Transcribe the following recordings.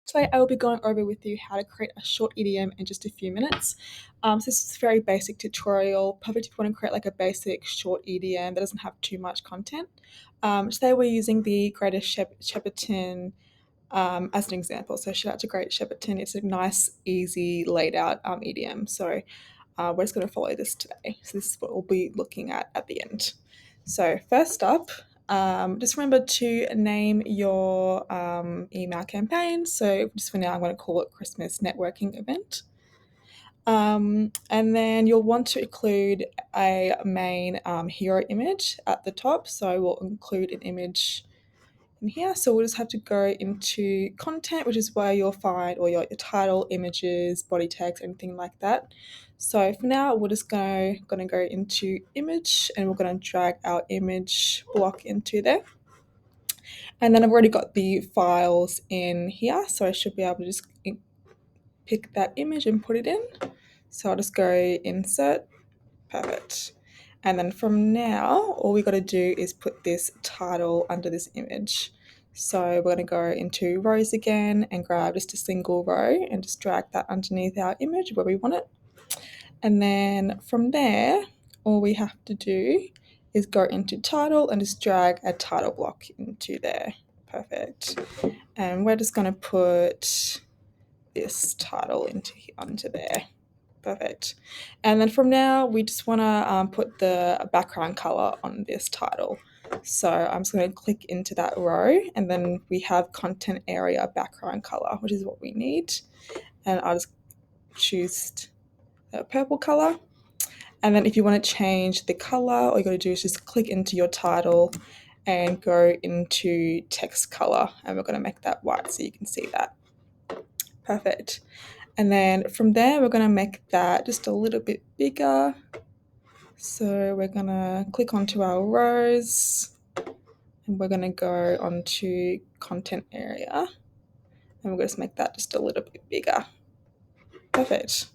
Today I will be going over with you how to create a short EDM in just a few minutes. So this is a very basic tutorial, perfect if you want to create like a basic short EDM that doesn't have too much content. Today we're using the Greater Shepparton as an example. So shout out to Great Shepparton. It's a nice, easy, laid out EDM. So we're just going to follow this today. So this is what we'll be looking at the end. So first up, just remember to name your email campaign. So just for now, I'm going to call it Christmas Networking Event. And then you'll want to include a main hero image at the top. So we'll include an image in here. So we'll just have to go into content, which is where you'll find all your title, images, body tags, anything like that. So for now, we're just gonna go into image, and we're gonna drag our image block into there. And then I've already got the files in here, so I should be able to just pick that image and put it in. So I'll just go insert, perfect. And then from now, all we got to do is put this title under this image. So we're going to go into rows again and grab just a single row and just drag that underneath our image where we want it. And then from there, all we have to do is go into title and just drag a title block into there. Perfect. And we're just going to put this title onto there. Perfect. And then from now, we just want to put the background color on this title. So I'm just going to click into that row, and then we have content area background color, which is what we need. And I'll just choose the purple color. And then if you want to change the color, all you got to do is just click into your title and go into text color. And we're going to make that white so you can see that. Perfect. And then from there, we're going to make that just a little bit bigger. So we're going to click onto our rows, and we're going to go onto content area, and we're going to make that just a little bit bigger. Perfect.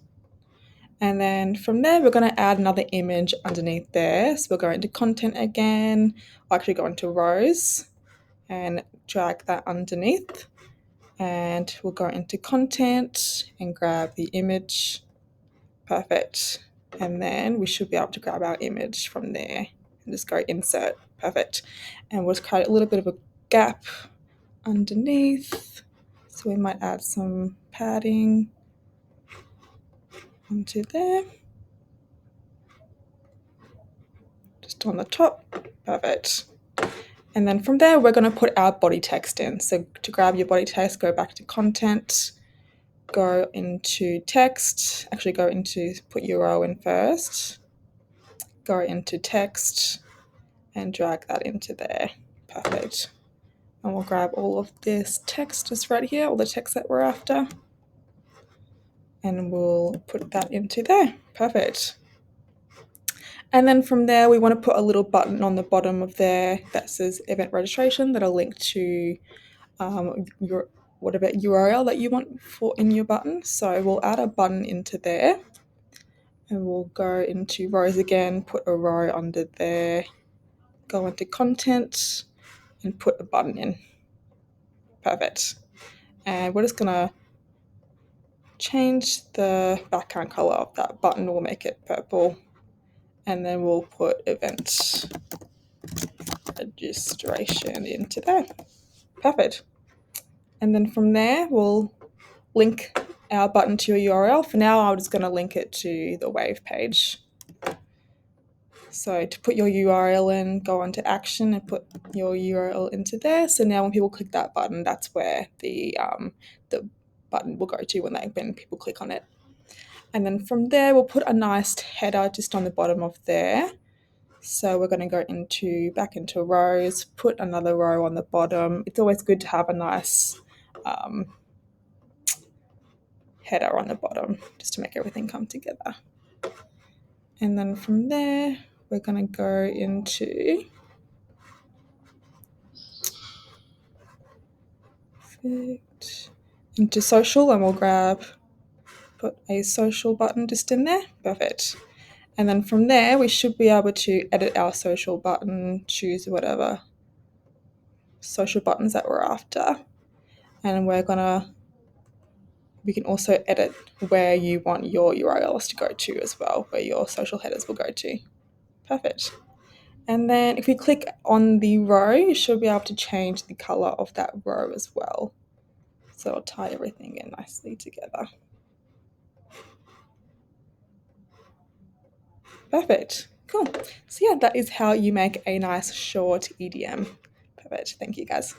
And then from there, we're going to add another image underneath there. So we'll go into content again, or actually go into rows and drag that underneath. And we'll go into content and grab the image. Perfect. And then we should be able to grab our image from there and just go insert. Perfect. And we'll just create a little bit of a gap underneath. So we might add some padding onto there. Just on the top. Perfect. And then from there, we're going to put our body text in. So to grab your body text, go back to content, go into text, actually go into put URL in first, go into text and drag that into there. Perfect. And we'll grab all of this text just right here, all the text that we're after, and we'll put that into there. Perfect. And then from there, we want to put a little button on the bottom of there that says event registration that'll link to your whatever URL that you want for in your button. So we'll add a button into there, and we'll go into rows again, put a row under there, go into content and put a button in. Perfect. And we're just gonna change the background color of that button. We'll make it purple, and then we'll put event registration into there. Perfect. And then from there, we'll link our button to your URL. For now, I'm just going to link it to the Wave page. So to put your URL in, go onto action and put your URL into there. So now when people click that button, that's where the button will go to when people click on it. And then from there, we'll put a nice header just on the bottom of there. So we're going to go back into rows, put another row on the bottom. It's always good to have a nice header on the bottom just to make everything come together. And then from there, we're going to go into social, and we'll put a social button just in there. Perfect. And then from there, we should be able to edit our social button, choose whatever social buttons that we're after. And we're going to we can also edit where you want your URLs to go to as well, where your social headers will go to. Perfect. And then if we click on the row, you should be able to change the color of that row as well. So it'll tie everything in nicely together. Perfect. Cool. So yeah, that is how you make a nice short EDM. Perfect. Thank you guys.